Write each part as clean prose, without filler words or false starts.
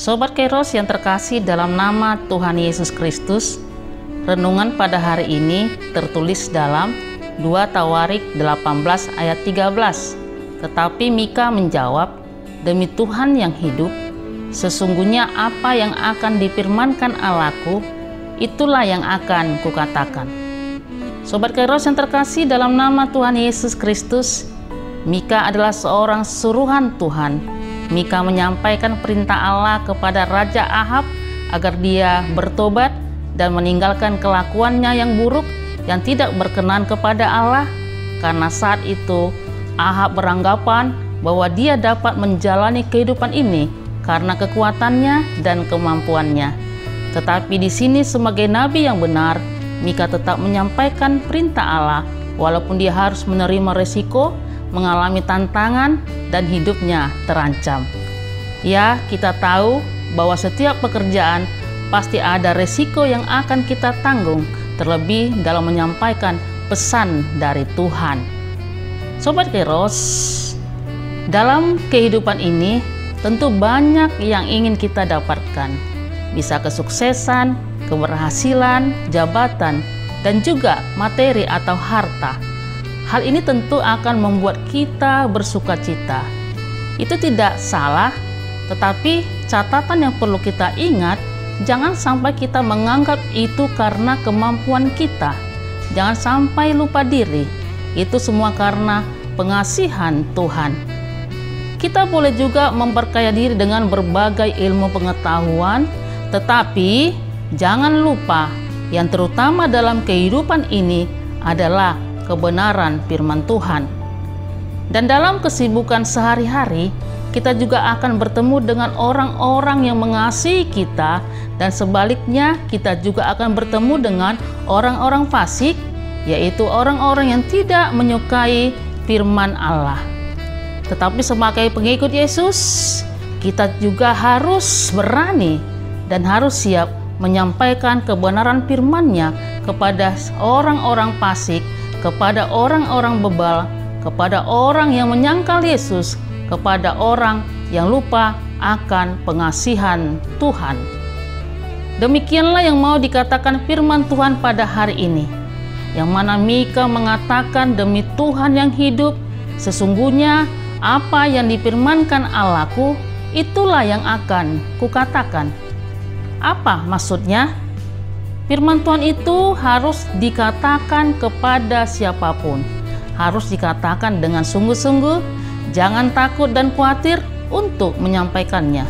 Sobat Kairos yang terkasih dalam nama Tuhan Yesus Kristus, renungan pada hari ini tertulis dalam 2 Tawarik 18 ayat 13. Tetapi Mika menjawab, "Demi Tuhan yang hidup, sesungguhnya apa yang akan difirmankan Allahku, itulah yang akan kukatakan." Sobat Kairos yang terkasih dalam nama Tuhan Yesus Kristus, Mika adalah seorang suruhan Tuhan. Mika menyampaikan perintah Allah kepada Raja Ahab agar dia bertobat dan meninggalkan kelakuannya yang buruk yang tidak berkenan kepada Allah, karena saat itu Ahab beranggapan bahwa dia dapat menjalani kehidupan ini karena kekuatannya dan kemampuannya. Tetapi di sini sebagai nabi yang benar, Mika tetap menyampaikan perintah Allah walaupun dia harus menerima resiko, mengalami tantangan, dan hidupnya terancam. Ya, kita tahu bahwa setiap pekerjaan pasti ada resiko yang akan kita tanggung, terlebih dalam menyampaikan pesan dari Tuhan. Sobat Kairos, dalam kehidupan ini tentu banyak yang ingin kita dapatkan. Bisa kesuksesan, keberhasilan, jabatan, dan juga materi atau harta. Hal ini tentu akan membuat kita bersukacita. Itu tidak salah, tetapi catatan yang perlu kita ingat, jangan sampai kita menganggap itu karena kemampuan kita. Jangan sampai lupa diri, itu semua karena pengasihan Tuhan. Kita boleh juga memperkaya diri dengan berbagai ilmu pengetahuan, tetapi jangan lupa yang terutama dalam kehidupan ini adalah kebenaran firman Tuhan. Dan dalam kesibukan sehari-hari, kita juga akan bertemu dengan orang-orang yang mengasihi kita, dan sebaliknya kita juga akan bertemu dengan orang-orang fasik, yaitu orang-orang yang tidak menyukai firman Allah. Tetapi sebagai pengikut Yesus, kita juga harus berani dan harus siap menyampaikan kebenaran firman-Nya kepada orang-orang fasik, kepada orang-orang bebal, kepada orang yang menyangkal Yesus, kepada orang yang lupa akan pengasihan Tuhan. Demikianlah yang mau dikatakan firman Tuhan pada hari ini, yang mana Mika mengatakan, "Demi Tuhan yang hidup, sesungguhnya apa yang difirmankan Allahku, itulah yang akan kukatakan." Apa maksudnya? Firman Tuhan itu harus dikatakan kepada siapapun, harus dikatakan dengan sungguh-sungguh, jangan takut dan khawatir untuk menyampaikannya.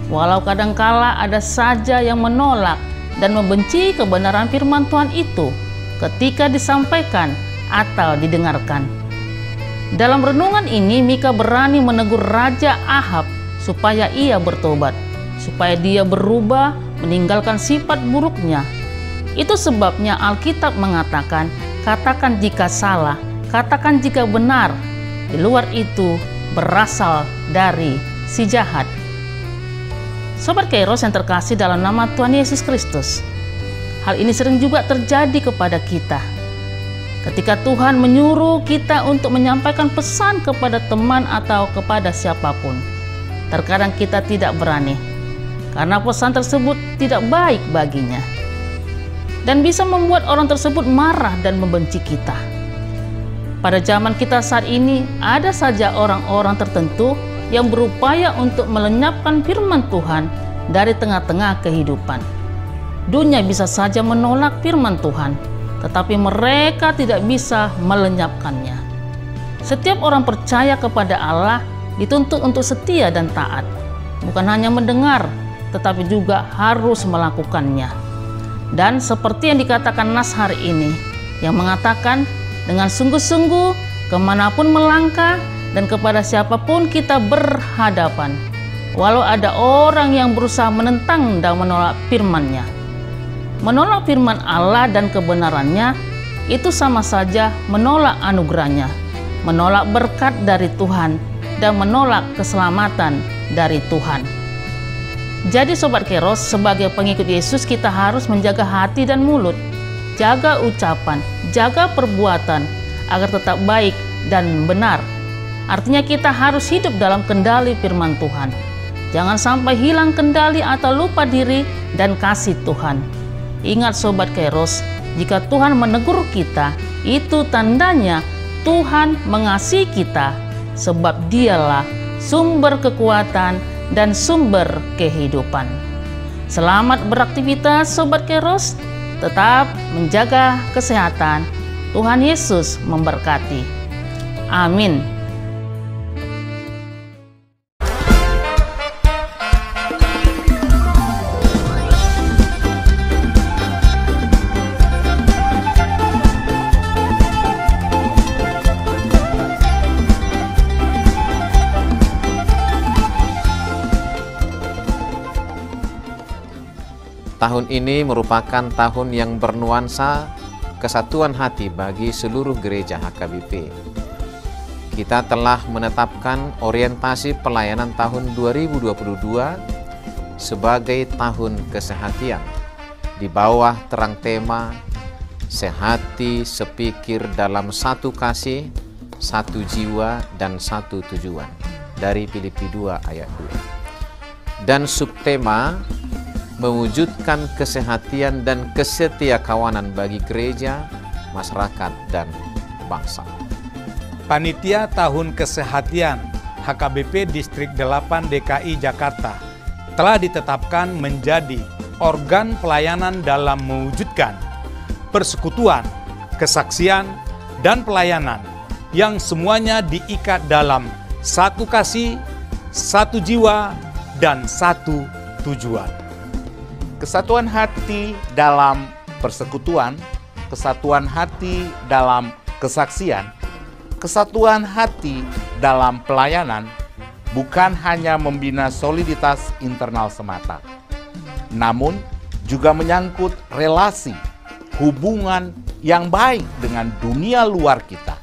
Walau kadangkala ada saja yang menolak dan membenci kebenaran firman Tuhan itu ketika disampaikan atau didengarkan. Dalam renungan ini, Mika berani menegur Raja Ahab supaya ia bertobat, supaya dia berubah, meninggalkan sifat buruknya. Itu sebabnya Alkitab mengatakan, katakan jika salah, katakan jika benar, di luar itu berasal dari si jahat. Sobat Kairos yang terkasih dalam nama Tuhan Yesus Kristus, hal ini sering juga terjadi kepada kita. Ketika Tuhan menyuruh kita untuk menyampaikan pesan kepada teman atau kepada siapapun, terkadang kita tidak berani, karena pesan tersebut tidak baik baginya, dan bisa membuat orang tersebut marah dan membenci kita. Pada zaman kita saat ini, ada saja orang-orang tertentu yang berupaya untuk melenyapkan firman Tuhan dari tengah-tengah kehidupan. Dunia bisa saja menolak firman Tuhan, tetapi mereka tidak bisa melenyapkannya. Setiap orang percaya kepada Allah dituntut untuk setia dan taat, bukan hanya mendengar, tetapi juga harus melakukannya. Dan seperti yang dikatakan nas hari ini, yang mengatakan dengan sungguh-sungguh kemanapun melangkah dan kepada siapapun kita berhadapan, walau ada orang yang berusaha menentang dan menolak firman-Nya. Menolak firman Allah dan kebenarannya itu sama saja menolak anugerahnya, menolak berkat dari Tuhan, dan menolak keselamatan dari Tuhan. Jadi Sobat Kairos, sebagai pengikut Yesus kita harus menjaga hati dan mulut, jaga ucapan, jaga perbuatan agar tetap baik dan benar. Artinya kita harus hidup dalam kendali firman Tuhan. Jangan sampai hilang kendali atau lupa diri dan kasih Tuhan. Ingat Sobat Kairos, jika Tuhan menegur kita, itu tandanya Tuhan mengasihi kita, sebab Dialah sumber kekuatan dan sumber kehidupan. Selamat beraktivitas Sobat Kairos, tetap menjaga kesehatan. Tuhan Yesus memberkati. Amin. Tahun ini merupakan tahun yang bernuansa kesatuan hati bagi seluruh gereja HKBP. Kita telah menetapkan orientasi pelayanan tahun 2022 sebagai tahun kesehatian di bawah terang tema sehati sepikir dalam satu kasih, satu jiwa, dan satu tujuan dari Filipi 2 ayat 2. Dan subtema mewujudkan kesehatian dan kesetiakawanan bagi gereja, masyarakat, dan bangsa. Panitia Tahun Kesehatian HKBP Distrik 8 DKI Jakarta telah ditetapkan menjadi organ pelayanan dalam mewujudkan persekutuan, kesaksian, dan pelayanan yang semuanya diikat dalam satu kasih, satu jiwa, dan satu tujuan. Kesatuan hati dalam persekutuan, kesatuan hati dalam kesaksian, kesatuan hati dalam pelayanan bukan hanya membina soliditas internal semata, namun juga menyangkut relasi, hubungan yang baik dengan dunia luar kita.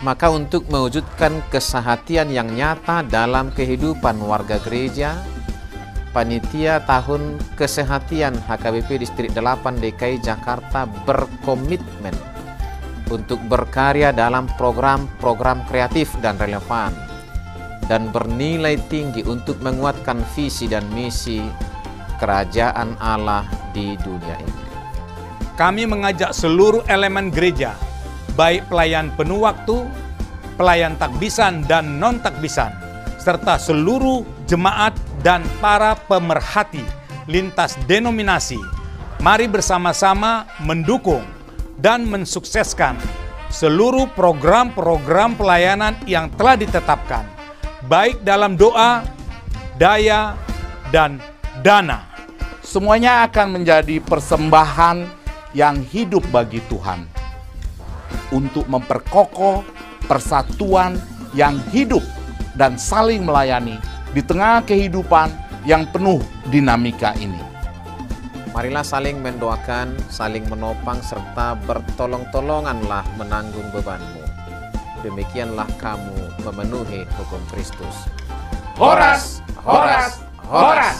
Maka untuk mewujudkan kesehatian yang nyata dalam kehidupan warga gereja, Panitia Tahun Kesehatian HKBP Distrik 8 DKI Jakarta berkomitmen untuk berkarya dalam program-program kreatif dan relevan dan bernilai tinggi untuk menguatkan visi dan misi Kerajaan Allah di dunia ini. Kami mengajak seluruh elemen gereja, baik pelayan penuh waktu, pelayan takbisan dan non-takbisan, serta seluruh jemaat dan para pemerhati lintas denominasi, mari bersama-sama mendukung dan mensukseskan seluruh program-program pelayanan yang telah ditetapkan, baik dalam doa, daya, dan dana. Semuanya akan menjadi persembahan yang hidup bagi Tuhan untuk memperkokoh persatuan yang hidup dan saling melayani di tengah kehidupan yang penuh dinamika ini. Marilah saling mendoakan, saling menopang, serta bertolong-tolonganlah menanggung bebanmu. Demikianlah kamu memenuhi hukum Kristus. Horas, horas, horas!